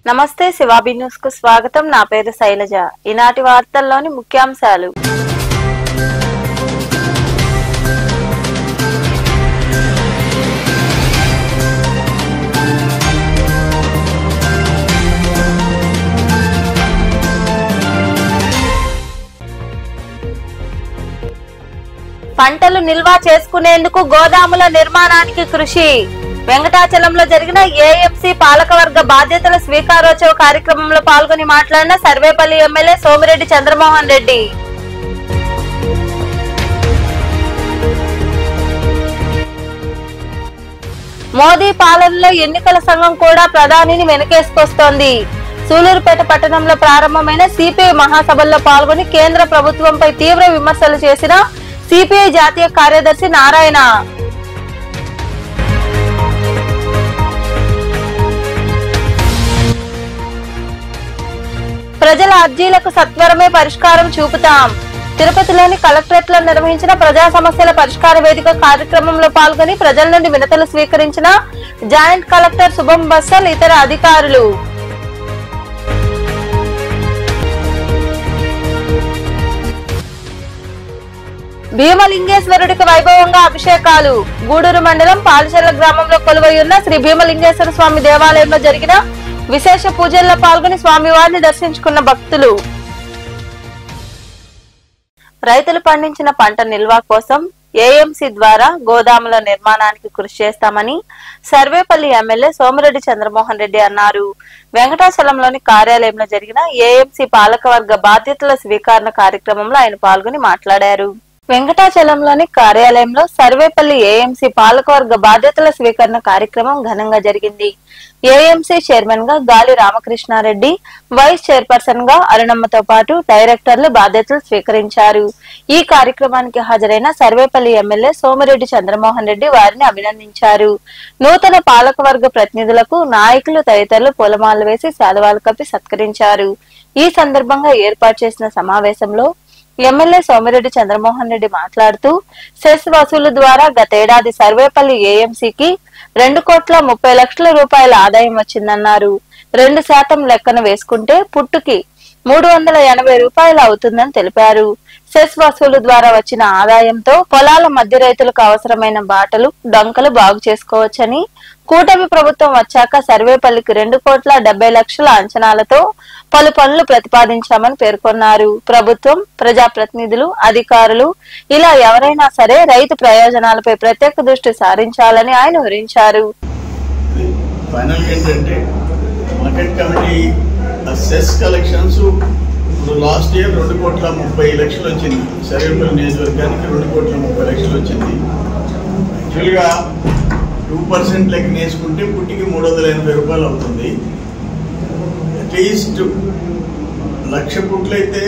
నమస్తే శివాబి న్యూస్ కు స్వాగతం. నా పేరు శైలజ. ఈనాటి వార్తల్లోని ముఖ్యాంశాలు. పంటలు నిల్వ చేసుకునేందుకు గోదాముల నిర్మాణానికి కృషి. వెంకటాచలంలో జరిగిన ఏఎంసీ పాలకవర్గ బాధ్యతల స్వీకారోత్సవ కార్యక్రమంలో పాల్గొని మాట్లాడిన సర్వేపల్లి ఎమ్మెల్యే సోమిరెడ్డి చంద్రమోహన్ రెడ్డి. మోదీ పాలనలో ఎన్నికల సంఘం కూడా ప్రధానిని వెనకేసుకొస్తోంది. సూలూరుపేట పట్టణంలో ప్రారంభమైన సిపిఐ మహాసభల్లో పాల్గొని కేంద్ర ప్రభుత్వంపై తీవ్ర విమర్శలు చేసిన సిపిఐ జాతీయ కార్యదర్శి నారాయణ. ప్రజల అర్జీలకు సత్వరమే పరిష్కారం చూపుతాం. తిరుపతిలోని కలెక్టరేట్ లో నిర్వహించిన ప్రజా సమస్యల పరిష్కార వేదిక కార్యక్రమంలో పాల్గొని ప్రజల నుండి వినతులు స్వీకరించిన జాయింట్ కలెక్టర్ శుభం బస్సల్ ఇతర అధికారులు. భీమలింగేశ్వరుడికి వైభవంగా అభిషేకాలు. గూడూరు మండలం పాలచెర్ల గ్రామంలో కొలువై ఉన్న శ్రీ భీమలింగేశ్వర స్వామి దేవాలయంలో జరిగిన విశేష పూజల్లో పాల్గొని స్వామివారిని దర్శించుకున్న భక్తులు. రైతులు పండించిన పంట నిల్వ కోసం ఏఎంసీ ద్వారా గోదాముల నిర్మాణానికి కృషి చేస్తామని సర్వేపల్లి ఎమ్మెల్యే సోమిరెడ్డి చంద్రమోహన్ రెడ్డి అన్నారు. వెంకటాచలంలోని కార్యాలయంలో జరిగిన ఏఎంసీ పాలకవర్గ బాధ్యతల స్వీకరణ కార్యక్రమంలో ఆయన పాల్గొని మాట్లాడారు. వెంకటాచలంలోని కార్యాలయంలో సర్వేపల్లి ఏఎంసీ పాలకవర్గ బాధ్యతల స్వీకరణ కార్యక్రమం ఘనంగా జరిగింది. ఏఎంసీ చైర్మన్ గా గాలి రామకృష్ణారెడ్డి, వైస్ చైర్పర్సన్ గా అరుణమ్మతో పాటు డైరెక్టర్లు బాధ్యతలు స్వీకరించారు. ఈ కార్యక్రమానికి హాజరైన సర్వేపల్లి ఎమ్మెల్యే సోమిరెడ్డి చంద్రమోహన్ రెడ్డి వారిని అభినందించారు. నూతన పాలకవర్గ ప్రతినిధులకు నాయకులు తదితరులు పూలమాలలు వేసి శాలువాలు కప్పి సత్కరించారు. ఈ సందర్భంగా ఏర్పాటు చేసిన సమావేశంలో ఎమ్మెల్యే సోమిరెడ్డి చంద్రమోహన్ రెడ్డి మాట్లాడుతూ సెస్ వసూలు ద్వారా గతేడాది సర్వేపల్లి ఏఎంసీకి 2,30,00,000 రూపాయల ఆదాయం వచ్చిందన్నారు. 2% లెక్కన వేసుకుంటే పుట్టుకి 380 రూపాయలు అవుతుందని తెలిపారు. సెస్ వసూలు ద్వారా వచ్చిన ఆదాయంతో పొలాల మధ్య రైతులకు అవసరమైన బాటలు, డొంకలు బాగు చేసుకోవచ్చని, కూటమి ప్రభుత్వం వచ్చాక సర్వేపల్లికి 2,70,00,000 అంచనాలతో పలు పనులు ప్రతిపాదించామని పేర్కొన్నారు. ప్రభుత్వం, ప్రజాప్రతినిధులు, అధికారులు ఇలా ఎవరైనా సరే రైతు ప్రయోజనాలపై ప్రత్యేక దృష్టి సారించాలని ఆయన వివరించారు. లాస్ట్ ఇయర్ 2,30,00,000 వచ్చింది. సర్వేపల్లి నియోజకవర్గానికి 2,30,00,000 వచ్చింది. యాక్చువల్గా 2% లెక్క వేసుకుంటే పుట్టికి 380 రూపాయలు అవుతుంది. అట్లీస్ట్ 1,00,000 పుట్లు అయితే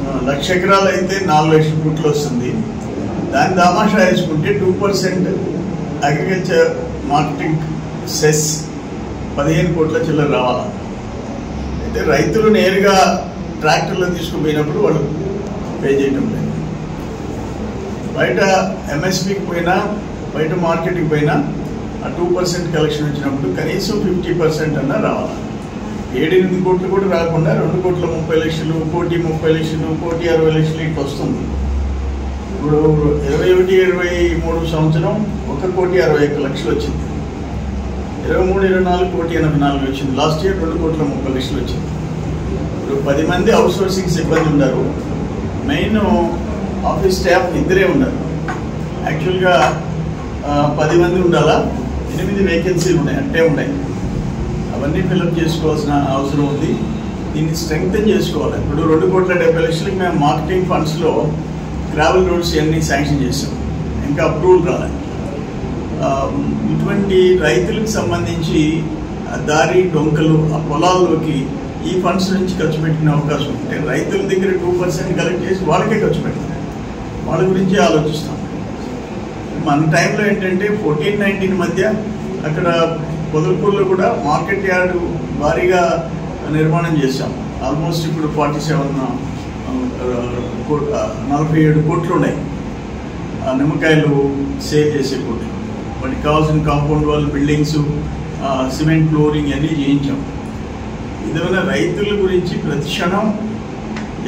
1,00,000 ఎకరాలు అయితే 4,00,000 పుట్లు వస్తుంది. దాని దామాషా వేసుకుంటే 2% అగ్రికల్చర్ మార్కెటింగ్ సెస్ 15 కోట్ల చిల్లర రావాలి. అయితే రైతులు నేరుగా ట్రాక్టర్లో తీసుకుపోయినప్పుడు వాళ్ళు పే చేయటం లేదు. బయట ఎంఎస్పీకి పోయినా, బయట మార్కెట్కి పోయినా ఆ 2% కలెక్షన్ వచ్చినప్పుడు కనీసం 50% అన్నా రావాలి. 7-8 కోట్లు కూడా రాకుండా 2,30,00,000, 1,30,00,000, 1,60,00,000 ఇట్లా వస్తుంది. ఇప్పుడు 21-23 సంవత్సరం 1,61,00,000 వచ్చింది. 23-24 1,84,00,000 వచ్చింది. లాస్ట్ ఇయర్ 2,30,00,000 వచ్చింది. ఇప్పుడు 10 మంది అవుట్ సోర్సింగ్ సిబ్బంది ఉన్నారు. మెయిన్ ఆఫీస్ స్టాఫ్ 2 ఉన్నారు. యాక్చువల్గా 10 మంది ఉండాలా. 8 వేకెన్సీలు ఉన్నాయి, అంటే ఉన్నాయి. అవన్నీ ఫిల్అప్ చేసుకోవాల్సిన అవసరం ఉంది. దీన్ని స్ట్రెంగ్తన్ చేసుకోవాలి. ఇప్పుడు 2,70,00,000 మేము మార్కెటింగ్ ఫండ్స్లో గ్రావెల్ రోడ్స్ ఇవన్నీ శాంక్షన్ చేసాం. ఇంకా అప్రూవల్ రాలేదు. ఇటువంటి రైతులకు సంబంధించి దారి, డొంకలు, ఆ పొలాల్లోకి ఈ ఫండ్స్ నుంచి ఖర్చు పెట్టిన అవకాశం ఉంటే రైతుల దగ్గర 2% కలెక్ట్ చేసి వాళ్ళకే ఖర్చు పెడతాం. వాళ్ళ గురించి ఆలోచిస్తాం. మన టైంలో ఏంటంటే 14-19 మధ్య అక్కడ పొదలకూరులో కూడా మార్కెట్ యార్డు భారీగా నిర్మాణం చేశాం. ఆల్మోస్ట్ ఇప్పుడు 47 కోట్లు ఉన్నాయి. నిమ్మకాయలు సేల్ చేసే కోట్లు. వాటికి కావాల్సిన compound wall, buildings, cement flooring అన్నీ చేయించాం. విధమైన రైతుల గురించి ప్రతి క్షణం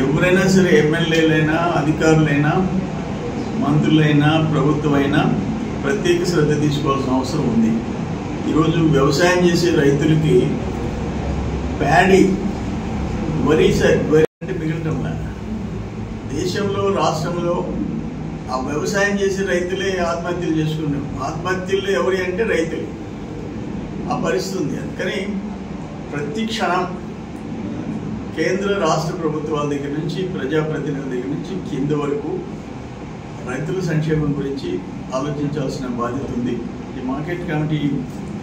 ఎవరైనా సరే, ఎమ్మెల్యేలైనా, అధికారులైనా, మంత్రులైనా, ప్రభుత్వమైనా ప్రత్యేక శ్రద్ధ తీసుకోవాల్సిన అవసరం ఉంది. ఈరోజు వ్యవసాయం చేసే రైతులకి ప్యాడీ, వరి అంటే మిగలటంలా దేశంలో, రాష్ట్రంలో ఆ వ్యవసాయం చేసే రైతులే ఆత్మహత్యలు చేసుకున్నాం. ఆత్మహత్యలు ఎవరి అంటే రైతులు. ఆ పరిస్థితి ఉంది. అందుకని ప్రతి క్షణం కేంద్ర రాష్ట్ర ప్రభుత్వాల దగ్గర నుంచి, ప్రజాప్రతినిధుల దగ్గర నుంచి కింద వరకు రైతుల సంక్షేమం గురించి ఆలోచించాల్సిన బాధ్యత ఉంది. ఈ మార్కెట్ కమిటీ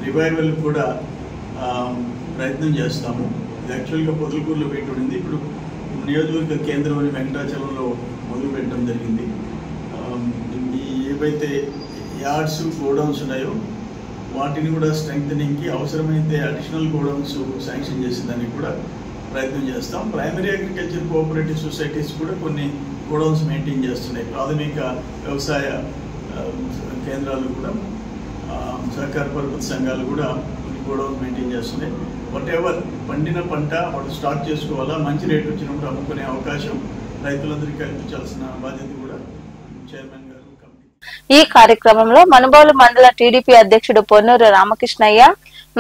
రివైవల్ కూడా ప్రయత్నం చేస్తాము. ఇది యాక్చువల్గా పొదలకూరులో పెట్టి ఉండింది. ఇప్పుడు నియోజకవర్గ కేంద్రంలోని వెంకటాచలంలో మొదలు పెట్టడం జరిగింది. ఏవైతే యార్డ్స్, గోడౌన్స్ ఉన్నాయో వాటిని కూడా స్ట్రెంగ్థనింగ్కి అవసరమైతే అడిషనల్ గోడౌన్స్ శాంక్షన్ చేసేదానికి కూడా ప్రయత్నం చేస్తాం. ప్రైమరీ అగ్రికల్చర్ కోఆపరేటివ్ సొసైటీస్ కూడా కొన్ని గోడౌన్స్ మెయింటైన్ చేస్తున్నాయి. ప్రాథమిక వ్యవసాయ కేంద్రాలు కూడా, సహకార పరపతి సంఘాలు కూడా కొన్ని గోడౌన్స్ మెయింటైన్ చేస్తున్నాయి. వాట్ ఎవర్ పండిన పంట వాడు స్టాక్ చేసుకోవాలా, మంచి రేటు వచ్చినప్పుడు అమ్ముకునే అవకాశం రైతులందరికీ కల్పించాల్సిన బాధ్యత కూడా చైర్మన్ గారు. ఈ కార్యక్రమంలో మనుబోలు మండల టీడీపీ అధ్యక్షుడు పొన్నూరు రామకృష్ణయ్య,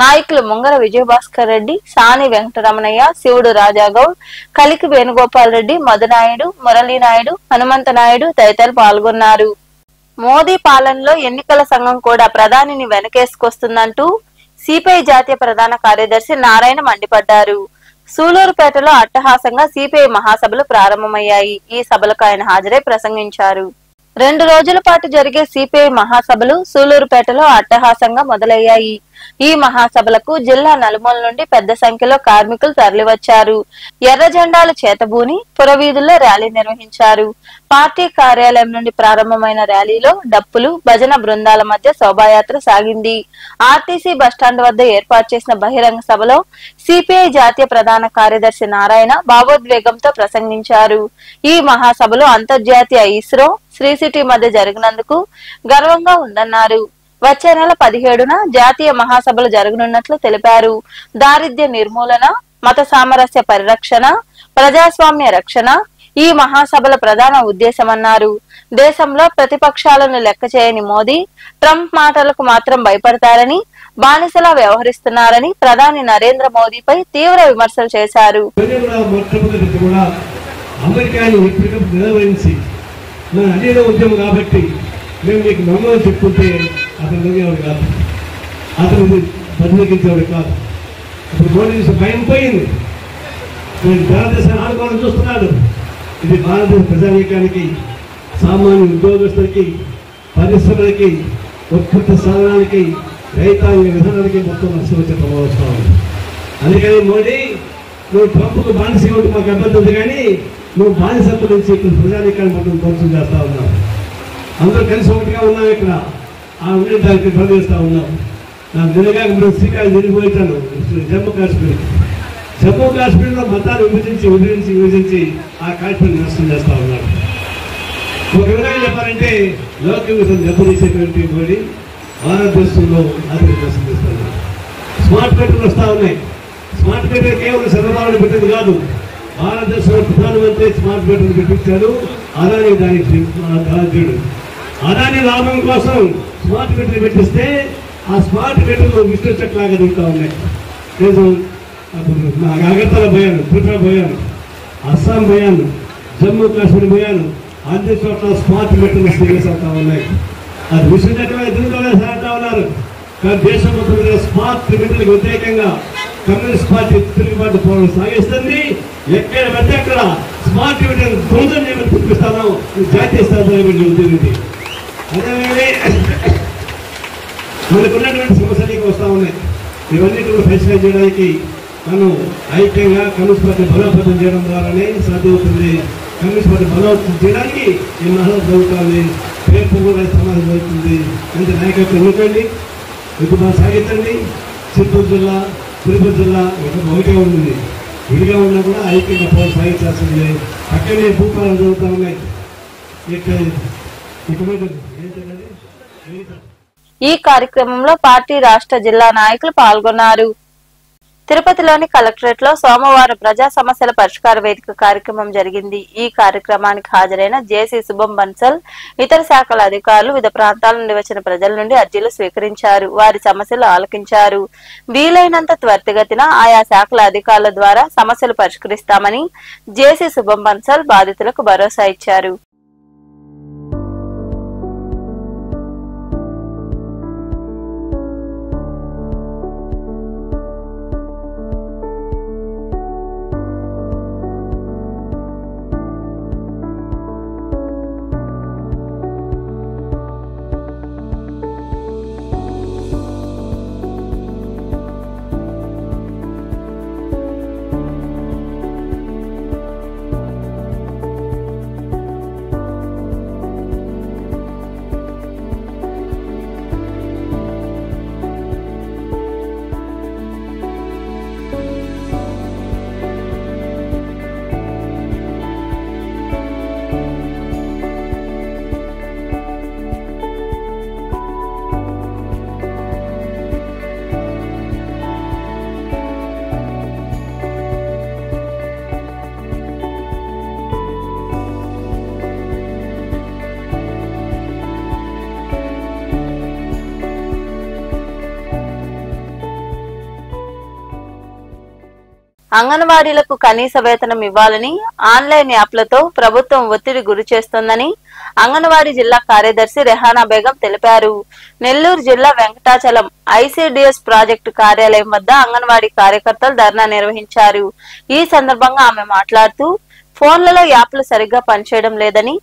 నాయకులు ముంగర విజయభాస్కర్ రెడ్డి, సాని వెంకటరమణయ్య, శివుడు రాజాగౌడ్, కలికి వేణుగోపాల్ రెడ్డి, మధునాయుడు, మురళీనాయుడు, హనుమంతనాయుడు తదితరులు పాల్గొన్నారు. మోదీ పాలనలో ఎన్నికల సంఘం కూడా ప్రధానిని వెనకేసుకొస్తుందంటూ సిపిఐ జాతీయ ప్రధాన కార్యదర్శి నారాయణ మండిపడ్డారు. సూలూరుపేటలో అట్టహాసంగా సిపిఐ మహాసభలు ప్రారంభమయ్యాయి. ఈ సభలకు ఆయన హాజరై ప్రసంగించారు. 2 రోజుల పాటు జరిగే సిపిఐ మహాసభలు సూలూరుపేటలో అట్టహాసంగా మొదలయ్యాయి. ఈ మహాసభలకు జిల్లా నలుమూల నుండి పెద్ద సంఖ్యలో కార్మికులు తరలివచ్చారు. ఎర్ర జెండాలు చేతబూని పురవీధుల్లో ర్యాలీ నిర్వహించారు. పార్టీ కార్యాలయం నుండి ప్రారంభమైన ర్యాలీలో డప్పులు, భజన బృందాల మధ్య శోభాయాత్ర సాగింది. ఆర్టీసీ బస్టాండ్ వద్ద ఏర్పాటు చేసిన బహిరంగ సభలో సిపిఐ జాతీయ ప్రధాన కార్యదర్శి నారాయణ భావోద్వేగంతో ప్రసంగించారు. ఈ మహాసభలో అంతర్జాతీయ ఇస్రో, శ్రీ సిటీ మధ్య జరిగినందుకు గర్వంగా ఉందన్నారు. వచ్చే నెల 17న జాతీయ మహాసభలు జరగనున్నట్లు తెలిపారు. దారిద్ర్య నిర్మూలన, మత సామరస్య పరిరక్షణ, ప్రజాస్వామ్య రక్షణ ఈ మహాసభల ప్రధాన ఉద్దేశమన్నారు. దేశంలో ప్రతిపక్షాలను లెక్క చేయని మోదీ ట్రంప్ మాటలకు మాత్రం భయపడతారని, బానిసలా వ్యవహరిస్తున్నారని ప్రధాని నరేంద్ర మోదీపై తీవ్ర విమర్శలు చేశారు. మేము నీకు నమ్మని చెప్పుకుంటే అతను నమ్మేవాడు కాదు, అతను బతికించేవాడు కాదు. ఇప్పుడు మోడీ భయం పోయింది. భారతదేశాన్ని ఆడుకోవాలని చూస్తున్నాడు. ఇది భారతదేశ ప్రజానీకానికి, సామాన్య ఉద్యోగస్తులకి, పరిశ్రమలకి, ఉత్పత్తి సాధనానికి, రైతాంగ విధానానికి మొత్తం నష్టం వచ్చే ప్రభావం ఉంది. అందుకని మోడీ, నువ్వు ట్రంప్కు బానిస ఇవ్వడం మాకు అభ్యంతరం ఉంది, కానీ నువ్వు బానిసత్వం నుంచి ఇక్కడ ప్రజానీకాన్ని మొత్తం ధ్వంసం చేస్తా ఉన్నావు. అందరూ కలిసి ఒకటిగా ఉన్నాం. ఇక్కడ ఆ ఉండి దానికి ప్రవేశిస్తూ ఉన్నాం. నాకు నిన్నగా శ్రీకాకుళం తిరిగిపోయితాను జమ్మూ కాశ్మీర్లో మతాన్ని విభజించి ఆ కాశ్మీర్ నష్టం చేస్తూ ఉన్నాడు. ఒక విధంగా చెప్పాలంటే లౌకికతను దెబ్బతీసేటువంటి మోడీ భారతదేశంలో అధిక నష్టం చేస్తున్నారు. స్మార్ట్ మీటర్లు వస్తూ ఉన్నాయి. స్మార్ట్ మీటర్ కేవలం చంద్రబాబు పెట్టింది కాదు. భారతదేశంలో ప్రధానమంత్రి స్మార్ట్ మీటర్లు పెట్టించాడు. అదాని దానికి రాజ్యుడు. అదాని లాభం కోసం స్మార్ట్ మీటర్లు పెట్టిస్తే ఆ స్మార్ట్ మీటర్లు విష్ణు చెట్లాగా దిగుతూ ఉన్నాయి. నేను అగర్తల పోయాను, త్రిపుర పోయాను, అస్సాం పోయాను, జమ్మూ కాశ్మీర్ పోయాను. అన్ని చోట్ల స్మార్ట్ మీటర్లు సీరియస్ అవుతా ఉన్నాయి. అది విష్ణు చెట్ల తిరుగుతూ ఉన్నారు. కానీ దేశం మొత్తం స్మార్ట్ మీటర్లకు వ్యతిరేకంగా కమ్యూనిస్ట్ పార్టీ తిరుగుబాటు పోవడం సాగిస్తుంది. ఎక్కడ పెడితే అక్కడ స్మార్ట్ మీటర్ ధ్వంసం చేయమని చూపిస్తాను. జాతీయ స్థాయిలో జరిగింది. అదే మనకున్నటువంటి సమస్యలు వస్తూ ఉన్నాయి. ఇవన్నీ కూడా పరిష్కారం చేయడానికి మనం ఐక్యంగా కమ్యూనిస్ట్ పార్టీ బలోపేతం చేయడం ద్వారానే సాధ్యమవుతుంది. కమ్యూనిస్ట్ పార్టీ బలోపేతం చేయడానికి ఈ మహిళా ప్రభుత్వాన్ని పేరు కూడా సమాజం జరుగుతుంది. అంటే నాయకత్వం ఎన్నుకోండి, విధులు సాగించండి. చిత్తూరు జిల్లా, తిరుపతి జిల్లా ఒకటే ఉంటుంది. విడిగా ఉన్నా కూడా ఐక్యంగా సాగించాల్సింది. అక్కడనే భూపాలు జరుగుతూ ఉన్నాయి. ఈ కార్యక్రమంలో పార్టీ రాష్ట్ర జిల్లా నాయకులు పాల్గొన్నారు. తిరుపతిలోని కలెక్టరేట్ లో సోమవారం ప్రజా సమస్యల పరిష్కార వేదిక కార్యక్రమం జరిగింది. ఈ కార్యక్రమానికి హాజరైన జేసీ శుభం బన్సల్ ఇతర శాఖల అధికారులు వివిధ ప్రాంతాల నుండి వచ్చిన ప్రజల నుండి అర్జీలు స్వీకరించారు. వారి సమస్యలు ఆలకించారు. వీలైనంత త్వరితగతిన ఆయా శాఖల అధికారుల ద్వారా సమస్యలు పరిష్కరిస్తామని జేసీ శుభం బన్సల్ బాధితులకు భరోసా ఇచ్చారు. అంగన్వాడీలకు కనీస వేతనం ఇవ్వాలని ఆన్లైన్ యాప్లతో ప్రభుత్వం ఒత్తిడి గురి చేస్తోందని అంగన్వాడీ జిల్లా కార్యదర్శి రెహానా బేగం తెలిపారు. నెల్లూరు జిల్లా వెంకటాచలం ఐసిడిఎస్ ప్రాజెక్టు కార్యాలయం వద్ద అంగన్వాడీ కార్యకర్తలు ధర్నా నిర్వహించారు. ఈ సందర్భంగా ఆమె మాట్లాడుతూ ఫోన్లలో యాప్లు సరిగ్గా పనిచేయడం లేదని,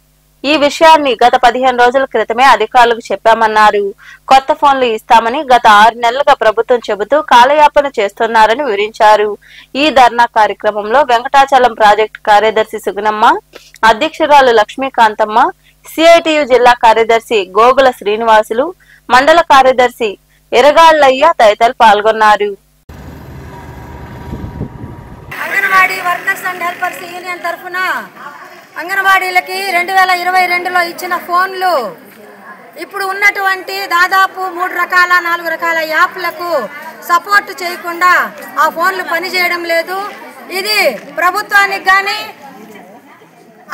ఈ విషయాన్ని గత 15 రోజుల క్రితమే అధికారులకు చెప్పామన్నారు. కొత్త ఫోన్లు ఇస్తామని గత 6 నెలలుగా ప్రభుత్వం చెబుతూ కాలయాపన చేస్తున్నారని వివరించారు. ఈ ధర్నా కార్యక్రమంలో వెంకటాచలం ప్రాజెక్టు కార్యదర్శి సుగుణమ్మ, అధ్యక్షురాలు లక్ష్మీకాంతమ్మ, సిఐటియు జిల్లా కార్యదర్శి గోగుల శ్రీనివాసులు, మండల కార్యదర్శి ఎరగాళ్లయ్య తదితరులు పాల్గొన్నారు. Anganwadi workers and helpers union తరఫున అంగన్వాడీలకి 2022లో ఇచ్చిన ఫోన్లు ఇప్పుడు ఉన్నటువంటి దాదాపు 3 రకాల 4 రకాల యాప్లకు సపోర్ట్ చేయకుండా ఆ ఫోన్లు పనిచేయడం లేదు. ఇది ప్రభుత్వానికి కానీ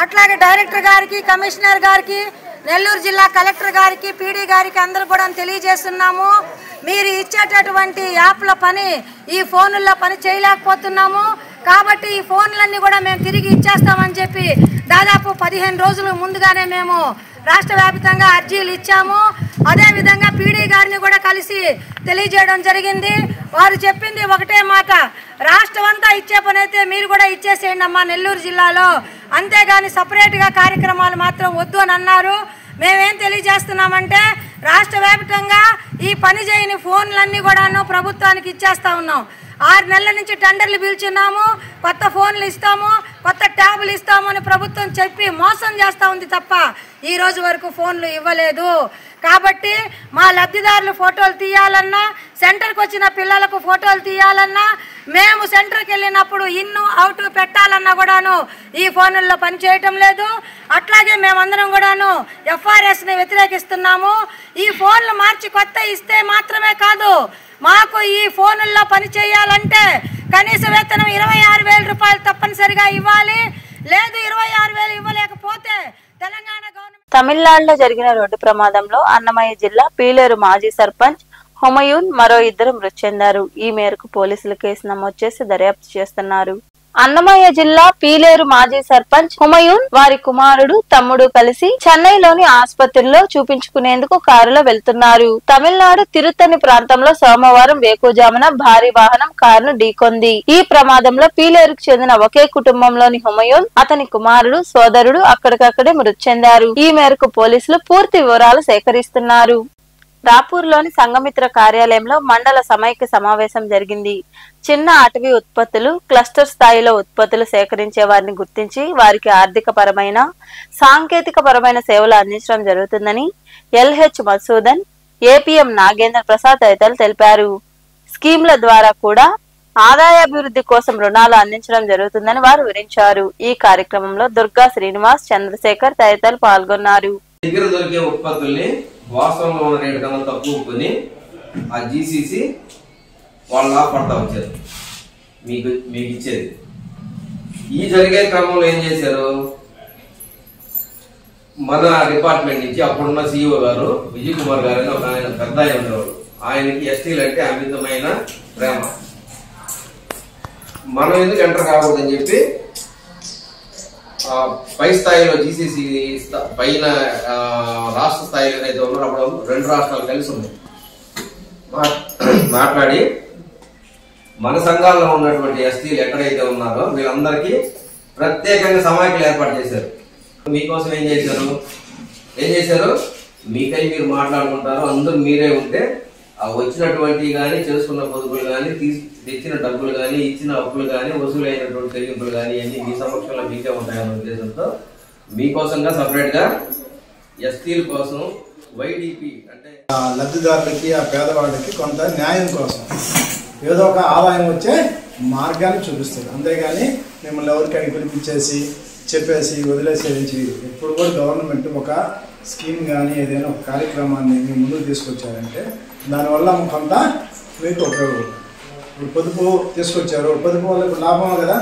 అట్లాగే డైరెక్టర్ గారికి, కమిషనర్ గారికి, నెల్లూరు జిల్లా కలెక్టర్ గారికి, పీడీ గారికి అందరూ కూడా తెలియజేస్తున్నాము. మీరు ఇచ్చేటటువంటి యాప్ల పని ఈ ఫోన్లలో పని చేయలేకపోతున్నాము. కాబట్టి ఈ ఫోన్లన్నీ కూడా మేము తిరిగి ఇచ్చేస్తామని చెప్పి దాదాపు 15 రోజుల ముందుగానే మేము రాష్ట్ర వ్యాప్తంగా అర్జీలు ఇచ్చాము. అదేవిధంగా పీడీ గారిని కూడా కలిసి తెలియజేయడం జరిగింది. వారు చెప్పింది ఒకటే మాట, రాష్ట్రం అంతా ఇచ్చే పని అయితే మీరు కూడా ఇచ్చేసేయండి అమ్మా నెల్లూరు జిల్లాలో, అంతేగాని సపరేట్గా కార్యక్రమాలు మాత్రం వద్దు అని అన్నారు. మేమేం తెలియజేస్తున్నామంటే రాష్ట్ర వ్యాప్తంగా ఈ పని చేయని ఫోన్లన్నీ కూడాను ప్రభుత్వానికి ఇచ్చేస్తా ఉన్నాం. 6 నెలల నుంచి టెండర్లు పిలుచున్నాము, కొత్త ఫోన్లు ఇస్తాము, కొత్త ట్యాబులు ఇస్తాము అని ప్రభుత్వం చెప్పి మోసం చేస్తూ ఉంది తప్ప ఈ రోజు వరకు ఫోన్లు ఇవ్వలేదు. కాబట్టి మా లబ్ధిదారులు ఫోటోలు తీయాలన్నా, సెంటర్కి వచ్చిన పిల్లలకు ఫోటోలు తీయాలన్నా, మేము సెంటర్కి వెళ్ళినప్పుడు ఇన్ను అవుట్ పెట్టాలన్నా కూడాను ఈ ఫోన్లలో పనిచేయటం లేదు. అట్లాగే మేమందరం కూడాను ఎఫ్ఆర్ఎస్ని వ్యతిరేకిస్తున్నాము. ఈ ఫోన్లు మార్చి కొత్త ఇస్తే మాత్రమే కాదు, మాకు ఈ ఫోన్లలో పని చేయాలంటే కనీస వేతనం 26,000 రూపాయలు తప్పనిసరిగా ఇవ్వాలి. లేదు 26,000 ఇవ్వలేకపోతే తెలంగాణ గవర్నమెంట్. తమిళనాడులో జరిగిన రోడ్డు ప్రమాదంలో అన్నమయ్య జిల్లా పీలేరు మాజీ సర్పంచ్ హుమయూన్ మరో 2 మృతి చెందారు. ఈ మేరకు పోలీసులు కేసు నమోదు చేసి దర్యాప్తు చేస్తున్నారు. అన్నమయ్య జిల్లా పీలేరు మాజీ సర్పంచ్ హుమయూన్ వారి కుమారుడు, తమ్ముడు కలిసి చెన్నైలోని ఆసుపత్రిలో చూపించుకునేందుకు కారులో వెళ్తున్నారు. తమిళనాడు తిరుత్తని ప్రాంతంలో సోమవారం వేకువజామున భారీ వాహనం కారును ఢీకొంది. ఈ ప్రమాదంలో పీలేరుకు చెందిన ఒకే కుటుంబంలోని హుమయూన్, అతని కుమారుడు, సోదరుడు అక్కడికక్కడే మృతి చెందారు. ఈ మేరకు పోలీసులు పూర్తి వివరాలు సేకరిస్తున్నారు. రాపూర్లోని సంఘమిత్ర కార్యాలయంలో మండల సమైక్య సమావేశం జరిగింది. చిన్న అటవీ ఉత్పత్తులు, క్లస్టర్ స్థాయిలో ఉత్పత్తులు సేకరించే వారిని గుర్తించి వారికి ఆర్థిక పరమైన, సాంకేతిక పరమైన సేవలు అందించడం జరుగుతుందని ఎల్హెచ్ మధుసూదన్, ఏపీఎం నాగేంద్ర ప్రసాద్ తదితరులు తెలిపారు. స్కీమ్ల ద్వారా కూడా ఆదాయాభివృద్ధి కోసం రుణాలు అందించడం జరుగుతుందని వారు వివరించారు. ఈ కార్యక్రమంలో దుర్గా శ్రీనివాస్, చంద్రశేఖర్ తదితరులు పాల్గొన్నారు. వాస్తవంలో ఉన్న రేటు కన్నా తక్కువ కొని ఆ జీసీసీ వాళ్ళు లాభపడతా వచ్చారు. మీకు ఇచ్చేది. ఈ జరిగే క్రమంలో ఏం చేశారు, మన డిపార్ట్మెంట్ నుంచి అప్పుడున్న సిఇఓ గారు విజయ్ కుమార్ గారు అని ఒక ఆయన పెద్ద ఆయన ఉండేవారు. ఆయనకి ఎస్టీలు అంటే అమితమైన ప్రేమ. మనం ఎందుకు ఎంటర్ కాకూడదని చెప్పి పై స్థాయిలో జీసీసీ పైన రాష్ట్ర స్థాయిలో ఏదైతే ఉన్నారో అప్పుడు 2 రాష్ట్రాలు కలిసి ఉన్నాయి. మాట్లాడి మన సంఘాల్లో ఉన్నటువంటి ఎస్టీలు ఎక్కడైతే ఉన్నారో వీళ్ళందరికీ ప్రత్యేకంగా సమాఖ్యలు ఏర్పాటు చేశారు. మీకోసం ఏం చేశారు, మీకై మీరు మాట్లాడుకుంటారు, అందరూ మీరే ఉంటే ఆ వచ్చినటువంటి కానీ చేసుకున్న పొదుపులు కానీ తెచ్చిన డబ్బులు కానీ ఇచ్చిన అప్పులు కానీ వసూలైనటువంటి చెల్లింపులు కానీ అన్ని మీ సమక్షంలో మీకే ఉంటాయన్న ఉద్దేశంతో మీకోసంగా సపరేట్ గా ఎస్టీల కోసం వైడిపి అంటే లబ్ధిదారులకి ఆ పేదవాళ్ళకి కొంత న్యాయం కోసం ఏదో ఒక ఆదాయం వచ్చే మార్గాన్ని చూపిస్తారు. అంతేగాని మిమ్మల్ని ఎవరికైనా పిలిపించేసి చెప్పేసి వదిలేసేసి ఎప్పుడు కూడా గవర్నమెంట్ ఒక స్కీమ్ కానీ ఏదైనా ఒక కార్యక్రమాన్ని మీ ముందుకు తీసుకొచ్చారంటే దానివల్ల కొంత మీకు ఉపయోగపడుతుంది. ఇప్పుడు పొదుపు తీసుకొచ్చారు, పొదుపు వల్ల ఇప్పుడు లాభం కదా,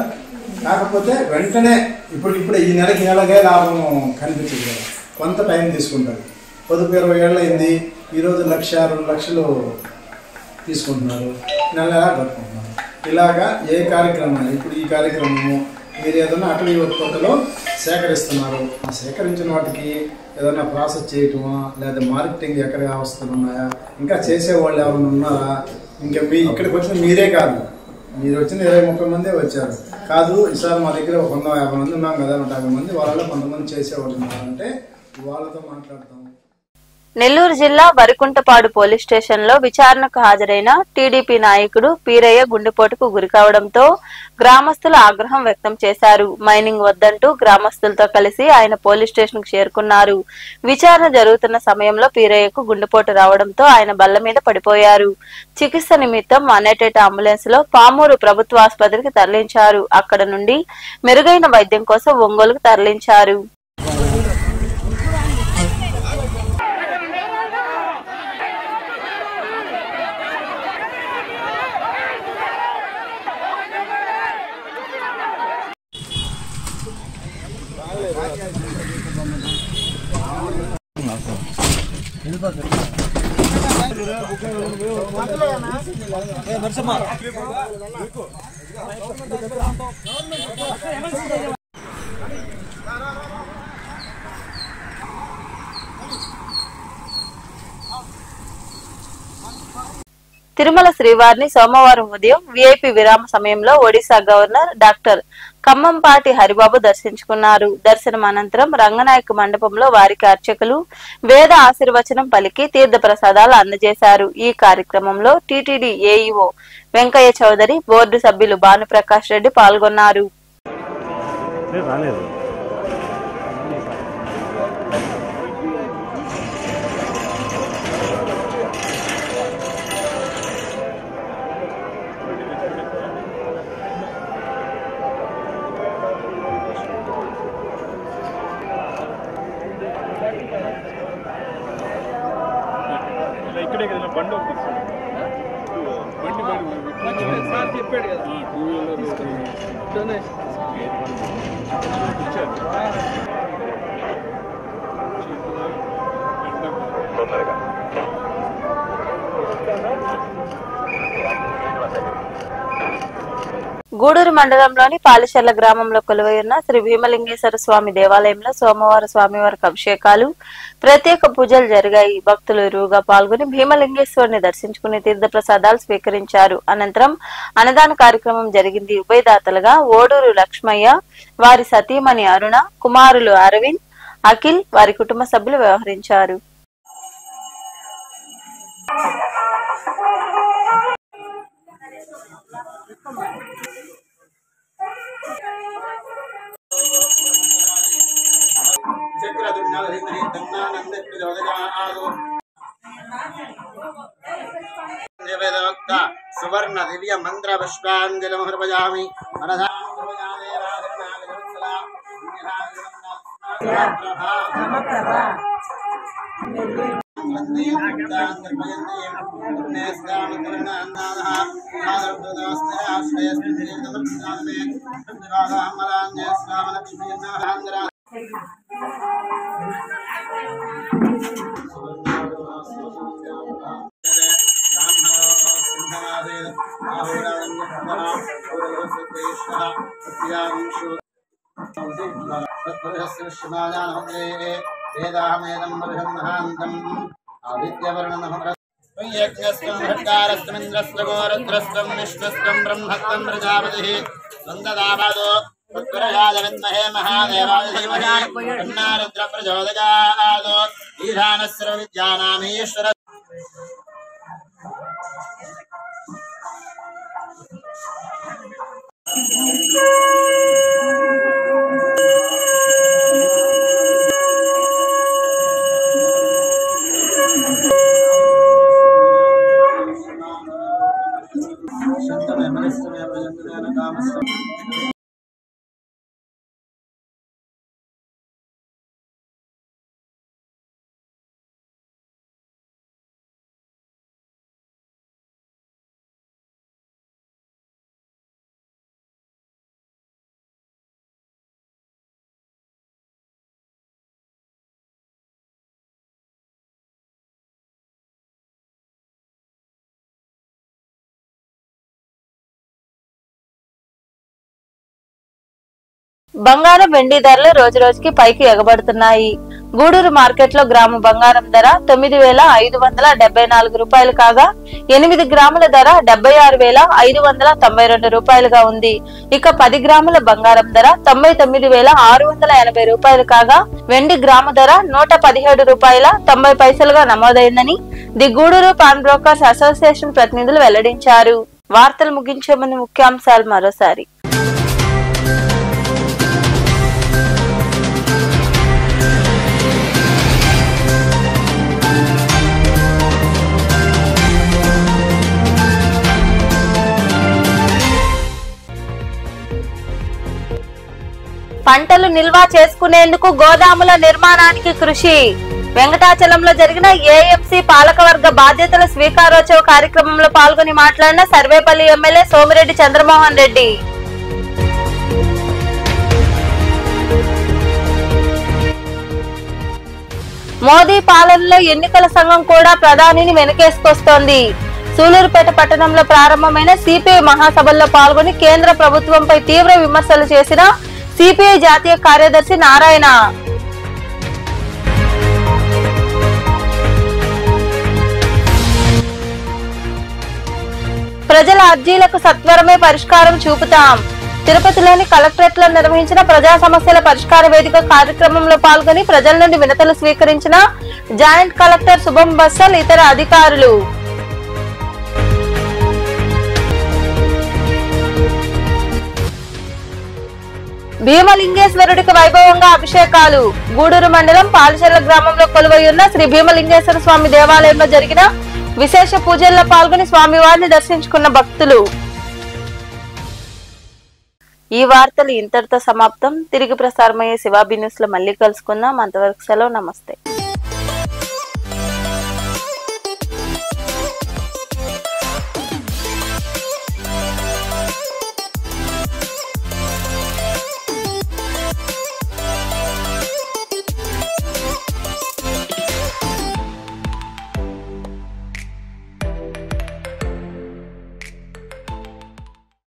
కాకపోతే వెంటనే ఇప్పుడు ఈ నెలకే లాభం కనిపించదు కదా, కొంత టైం తీసుకుంటారు. పొదుపు 20 ఏళ్ళు అయింది, ఈరోజు 1,00,000 2 లక్షలు తీసుకుంటున్నారు, నెల కట్టుకుంటున్నారు. ఇలాగా ఏ కార్యక్రమాలు ఇప్పుడు ఈ కార్యక్రమము మీరు ఏదైనా అటవీ ఉత్పత్తులు సేకరిస్తున్నారు, ఆ సేకరించిన వాటికి ఏదైనా ప్రాసెస్ చేయటమా లేదా మార్కెటింగ్ ఎక్కడ వ్యవస్థలు ఉన్నాయా, ఇంకా చేసేవాళ్ళు ఎవరైనా ఉన్నారా, ఇంకా ఇక్కడికి వచ్చిన మీరే కాదు, మీరు వచ్చిన 20-30 మందే వచ్చారు కాదు, ఈసారి మా దగ్గర 150 మంది ఉన్నాం కదా, 150 మంది వాళ్ళలో కొంతమంది చేసేవాళ్ళు ఉన్నారంటే వాళ్ళతో మాట్లాడతాం. నెల్లూరు జిల్లా వరికుంటపాడు పోలీస్ స్టేషన్ లో విచారణకు హాజరైన టీడీపీ నాయకుడు పీరయ్య గుండెపోటుకు గురికావడంతో గ్రామస్తులు ఆగ్రహం వ్యక్తం చేశారు. మైనింగ్ వద్దంటూ గ్రామస్తులతో కలిసి ఆయన పోలీస్ స్టేషన్ కు చేరుకున్నారు. విచారణ జరుగుతున్న సమయంలో పీరయ్యకు గుండెపోటు రావడంతో ఆయన బల్ల మీద పడిపోయారు. చికిత్స నిమిత్తం అన్ఎటెడ్ అంబులెన్స్ లో పామూరు ప్రభుత్వ ఆసుపత్రికి తరలించారు. అక్కడ నుండి మెరుగైన వైద్యం కోసం ఒంగోలుకు తరలించారు. తిరుమల శ్రీవారిని సోమవారం ఉదయం విఐపి విరామ సమయంలో ఒడిశా గవర్నర్ డాక్టర్ ఖమ్మంపాటి హరిబాబు దర్శించుకున్నారు. దర్శనం అనంతరం రంగనాయక మండపంలో వారికి అర్చకులు వేద ఆశీర్వచనం పలికి తీర్థ ప్రసాదాలు అందజేశారు. ఈ కార్యక్రమంలో టీటీడీ ఏఈఓ వెంకయ్య చౌదరి, బోర్డు సభ్యులు భానుప్రకాష్ రెడ్డి పాల్గొన్నారు. గూడూరు మండలంలోని పాలిశర్ల గ్రామంలో కొలువైన శ్రీ భీమలింగేశ్వర స్వామి దేవాలయంలో సోమవారం స్వామివారికి అభిషేకాలు, ప్రత్యేక పూజలు జరిగాయి. భక్తులు ఇరువుగా పాల్గొని భీమలింగేశ్వరుని దర్శించుకుని తీర్థ ప్రసాదాలు స్వీకరించారు. అనంతరం అన్నదాన కార్యక్రమం జరిగింది. ఉభయదాతలుగా ఓడూరు లక్ష్మయ్య, వారి సతీమణి అరుణ, కుమారులు అరవింద్, అఖిల్, వారి కుటుంబ సభ్యులు వ్యవహరించారు. సువర్ణ దివ్య మంత్ర పుష్పాంజలిమర్పయామి. బంగారం వెండి ధరలు రోజు రోజుకి పైకి ఎగబడుతున్నాయి. గూడూరు మార్కెట్ లో గ్రాము బంగారం ధర 9,574 రూపాయలు కాగా 8 గ్రాముల ధర 76,592 రూపాయలుగా ఉంది. ఇక 10 గ్రాముల బంగారం ధర 99,680 రూపాయలు కాగా వెండి గ్రాము ధర 117 రూపాయల 90 పైసలుగా నమోదైందని the Gudur pawn brokers association ప్రతినిధులు వెల్లడించారు. వార్తలు ముగించే ముందు ముఖ్యాంశాలు మరోసారి. పంటలు నిల్వ చేసుకునేందుకు గోదాముల నిర్మాణానికి కృషి. వెంకటాచలంలో జరిగిన ఏఎంసీ పాలకవర్గ బాధ్యతల స్వీకారోత్సవ కార్యక్రమంలో పాల్గొని మాట్లాడిన సర్వేపల్లి ఎమ్మెల్యే సోమిరెడ్డి చంద్రమోహన్ రెడ్డి. మోదీ పాలనలో ఎన్నికల సంఘం కూడా ప్రధానిని వెనకేసుకొస్తోంది. సూలూరుపేట పట్టణంలో ప్రారంభమైన సిపిఐ మహాసభల్లో పాల్గొని కేంద్ర ప్రభుత్వంపై తీవ్ర విమర్శలు చేసిన సిపిఐ జాతీయ కార్యదర్శి నారాయణ. ప్రజల అర్జీలకు సత్వరమే పరిష్కారం చూపుతాం. తిరుపతిలోని కలెక్టరేట్ లో నిర్వహించిన ప్రజా సమస్యల పరిష్కార వేదిక కార్యక్రమంలో పాల్గొని ప్రజల నుండి వినతులు స్వీకరించిన జాయింట్ కలెక్టర్ శుభం బస్సల్ ఇతర అధికారులు. భీమలింగేశ్వరుడికి వైభవంగా అభిషేకాలు. గూడూరు మండలం పాలచెర్ల గ్రామంలో కొలువైయున్న శ్రీ భీమలింగేశ్వర స్వామి దేవాలయంలో జరిగిన విశేష పూజల్లో పాల్గొని స్వామివారిని దర్శించుకున్న భక్తులు. ఈ వార్తలు ఇంతటితో సమాప్తం. తిరిగి ప్రసారమయ్యే శివాబి న్యూస్ లో మళ్ళీ కలుసుకుందాం. అంతవరకు సెలవు. నమస్తే.